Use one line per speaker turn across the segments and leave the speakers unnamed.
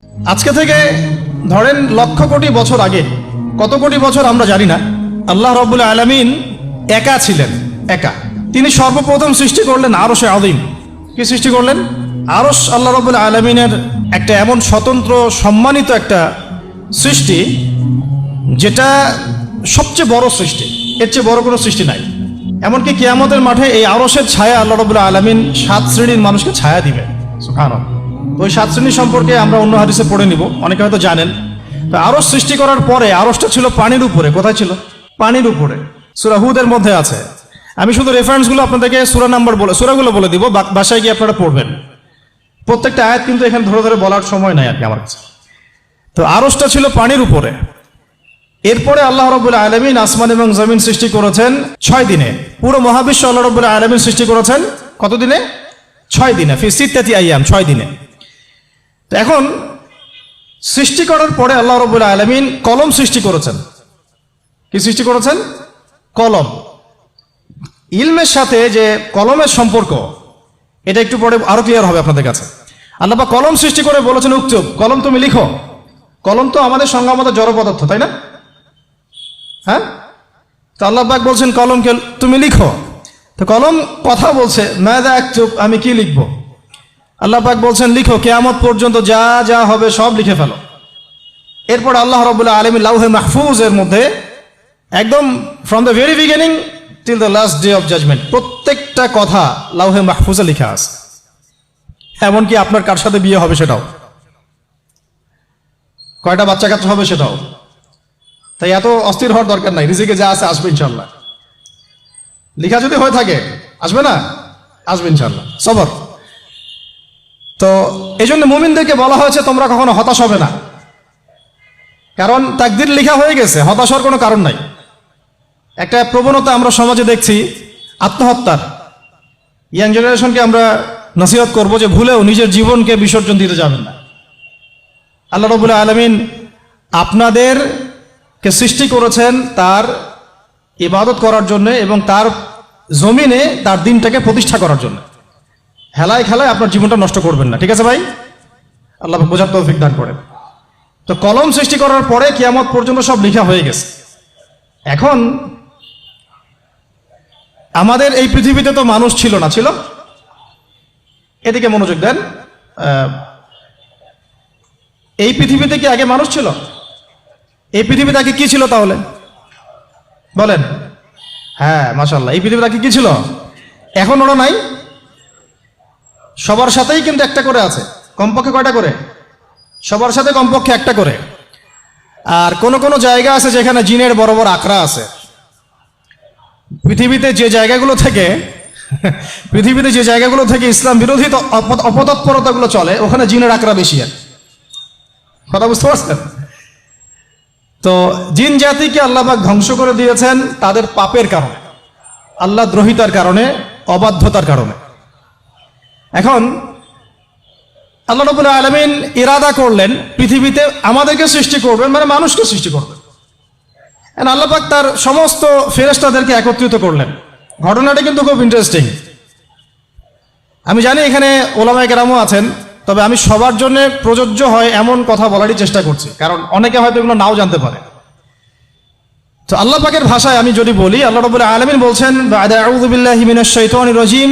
আজকে থেকে ধরেন লক্ষ কোটি বছর আগে, কত কোটি বছর আমরা জানি না, আল্লাহ রাব্বুল আলামিন একা ছিলেন। একা তিনি সর্বপ্রথম সৃষ্টি করলেন আরশে আযীম। কি সৃষ্টি করলেন? আরশ আল্লাহ রাব্বুল আলামিনের একটা এমন স্বতন্ত্র সম্মানিত একটা সৃষ্টি, যেটা সবচেয়ে বড় সৃষ্টি, এর চেয়ে বড় কোনো সৃষ্টি নাই। এমনকি কিয়ামতের মাঠে এই আরশের ছায়া আল্লাহ রাব্বুল আলামিন 7 শ্রেণীর মানুষকে ছায়া দিবে। সুবহানাল্লাহ। ওই 7 শ্রেণী সম্পর্কে আমরা অন্য হাদিসে পড়ে নিব, অনেকে হয়তো জানেন। তো আরশ সৃষ্টি করার পরে আরশটা ছিল পানির উপরে। কোথায় ছিল? পানির উপরে। সূরা হুদের মধ্যে আছে। আমি শুধু রেফারেন্সগুলো আপনাদেরকে সূরাগুলো বলে দিব, বাসায় গিয়ে আপনারা পড়বেন। প্রত্যেকটা আয়াত কিন্তু এখানে ধরে ধরে বলার সময় নাই আর কি আমার কাছে। তো আরশটা ছিল পানির উপরে। এরপরে আল্লাহ রাব্বুল আলামিন আসমান এবং জমিন সৃষ্টি করেছেন 6 দিনে। পুরো মহাবিশ্ব আল্লাহ রাব্বুল আলামিন সৃষ্টি করেছেন কত দিনে? 6 দিনে। ফি সিত্তাতি আইয়াম, 6 দিনে। তো এখন সৃষ্টি করার পরে আল্লাহ রাব্বুল আলামিন কলম সৃষ্টি করেছেন। কি সৃষ্টি করেছেন? কলম। ইলমের সাথে যে কলমের সম্পর্ক, এটা একটু পরে আরো ক্লিয়ার হবে আপনাদের কাছে। আল্লাহ পাক কলম সৃষ্টি করে বলেছেন, উকতুব, কলম তুমি লিখো। কলম তো আমাদের সংজ্ঞা মতো জড় পদার্থ, তাই না? হ্যাঁ। তো আল্লাহ পাক বলছেন কলমকে তুমি লিখো। তো কলম কথা বলছে, মাযা আকতুব, আমি কি লিখবো? আল্লাহ পাক বলছেন লিখো, কিয়ামত পর্যন্ত যা যা হবে সব লিখে ফেলো। এরপর আল্লাহ রাব্বুল আলামিন লাউহে মাহফুজের মধ্যে একদম from the very beginning till the last day of judgement প্রত্যেকটা কথা লাউহে মাহফুজে লেখা আছে। এমনকি আপনার কার সাথে বিয়ে হবে সেটাও, কয়টা বাচ্চা কাচ্চা হবে সেটাও। তাই এত অস্থির হওয়ার দরকার নাই, রিজিকে যা আছে আসবে ইনশাল্লাহ। লেখা যদি হয়ে থাকে আসবে না? আসবে ইনশাল্লাহ। সবর। তো এই জন্য মুমিনদেরকে বলা হয়েছে তোমরা কখনো হতাশ হবে না, কারণ তাকদীর লেখা হয়ে গেছে, হতাশ হওয়ার কোনো কারণ নাই। একটা প্রবণতা আমরা সমাজে দেখছি আত্মহত্যার। ইয়াং জেনারেশনকে আমরা নসিহত করব যে ভুলেও নিজের জীবনকে বিসর্জন দিতে যাবেন না। আল্লাহ রাব্বুল আলামিন আপনাদেরকে সৃষ্টি করেছেন তার ইবাদত করার জন্য এবং তার জমিনে তার দিনটাকে প্রতিষ্ঠা করার জন্য। হেলায় খেলায় আপনার জীবনটা নষ্ট করবেন না, ঠিক আছে ভাই? আল্লাহ বোঝার তৌফিক দান করেন। তো কলম সৃষ্টি করার পরে কিয়ামত পর্যন্ত সব লেখা হয়ে গেছে। এখন আমাদের এই পৃথিবীতে তো মানুষ ছিল না, ছিল? এদিকে মনোযোগ দেন। এই পৃথিবীতে কি আগে মানুষ ছিল? এই পৃথিবীতে আগে কি ছিল তাহলে বলেন? হ্যাঁ, মাশাআল্লাহ। এই পৃথিবীতে আগে কি ছিল? এখন ওরা নাই? সবার সাথেই কিন্তু একটা করে আছে। কমপক্ষে কয়টা করে? সবার সাথে কমপক্ষে একটা করে। আর কোন কোন জায়গা আছে যেখানে জিনের বড় বড় আখড়া আছে। পৃথিবীতে যে জায়গাগুলো থেকে ইসলাম বিরোধী অপতৎপরতাগুলো চলে, ওখানে জিনের আখড়া বেশি। আর কথা বুঝতে পারছেন? তো জিন জাতিকে আল্লাহ পাক ধ্বংস করে দিয়েছেন তাদের পাপের কারণে, আল্লাহ দ্রোহিতার কারণে, অবাধ্যতার কারণে। এখন আল্লাহ রাব্বুল আলামিন ইরাদা করলেন পৃথিবীতে আমাদেরকে সৃষ্টি করবেন, মানে মানুষকে সৃষ্টি করবেন। আল্লাহ পাক তার সমস্ত ফেরেশতাদেরকে একত্রিত করলেন। ঘটনাটা কিন্তু খুব ইন্টারেস্টিং। আমি জানি এখানে ওলামায়ে কেরামও আছেন, তবে আমি সবার জন্য প্রযোজ্য হয় এমন কথা বলারই চেষ্টা করছি, কারণ অনেকে হয়তো এগুলো নাও জানতে পারে। তো আল্লাহ পাকের ভাষায় আমি যদি বলি, আল্লাহ রাব্বুল আলামিন বলছেন, আউযু বিল্লাহি মিনাশ শাইতানির রাজীম,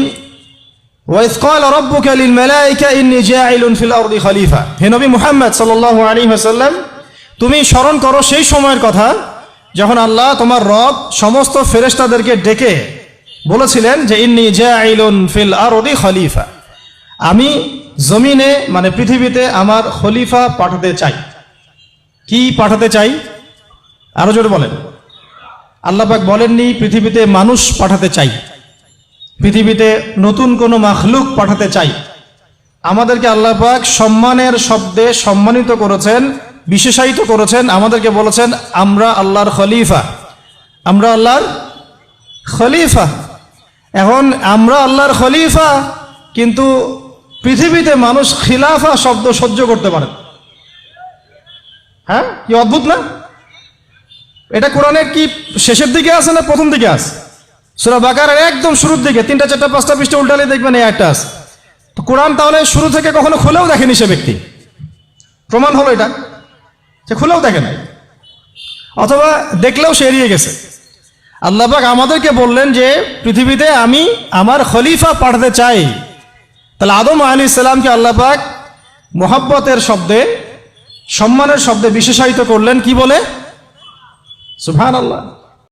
ওয়াইয ক্বালা রাব্বুকা লিল মালায়েকা ইন্নী জাঈলুন ফিল আরদি খলিফা। হে নবী মুহাম্মদ সাল্লাল্লাহু আলাইহি ওয়াসাল্লাম, তুমি স্মরণ করো সেই সময়ের কথা যখন আল্লাহ তোমার রব সমস্ত ফেরেশতাদেরকে ডেকে বলেছিলেন যে ইন্নী জাঈলুন ফিল আরদি খলিফা, আমি জমিনে মানে পৃথিবীতে আমার খলিফা পাঠাতে চাই। কি পাঠাতে চাই? আরো জোরে বলেন। আল্লাহ পাক বলেননি পৃথিবীতে মানুষ পাঠাতে চাই, পৃথিবীতে নতুন কোনো মাখলুক পাঠাতে চাই। আমাদেরকে আল্লাহ পাক সম্মানের শব্দে সম্মানিত করেছেন, বিশেষায়িত করেছেন। আমাদেরকে বলেছেন আমরা আল্লাহর খলিফা, আমরা আল্লাহর খলিফা। এখন আমরা আল্লাহর খলিফা, কিন্তু পৃথিবীতে মানুষ খিলাফা শব্দ সহ্য করতে পারে। হ্যাঁ, কি অদ্ভুত না? এটা কোরআনের কি শেষের দিকে আছে না প্রথম দিকে আছে? সূরা বাকারার একদম শুরুর দিকে 3টা 4টা 5টা পৃষ্ঠা উল্টালে দেখবেন এই একটা আছে। তো কোরআন তাহলে শুরু থেকে কখনো খুলেও দেখেনি সে ব্যক্তি। প্রমাণ হলো এটা, সে খুলেও দেখে নাই, অথবা দেখলেও সে এড়িয়ে গেছে। আল্লাহ পাক আমাদেরকে বললেন যে পৃথিবীতে আমি আমার খলিফা পাঠাতে চাই। তাহলে আদম আলাইহিস সালামকে আল্লাহ পাক মোহাব্বতের শব্দে, সম্মানের শব্দে বিশেষায়িত করলেন কি বলে? সুবহানাল্লাহ।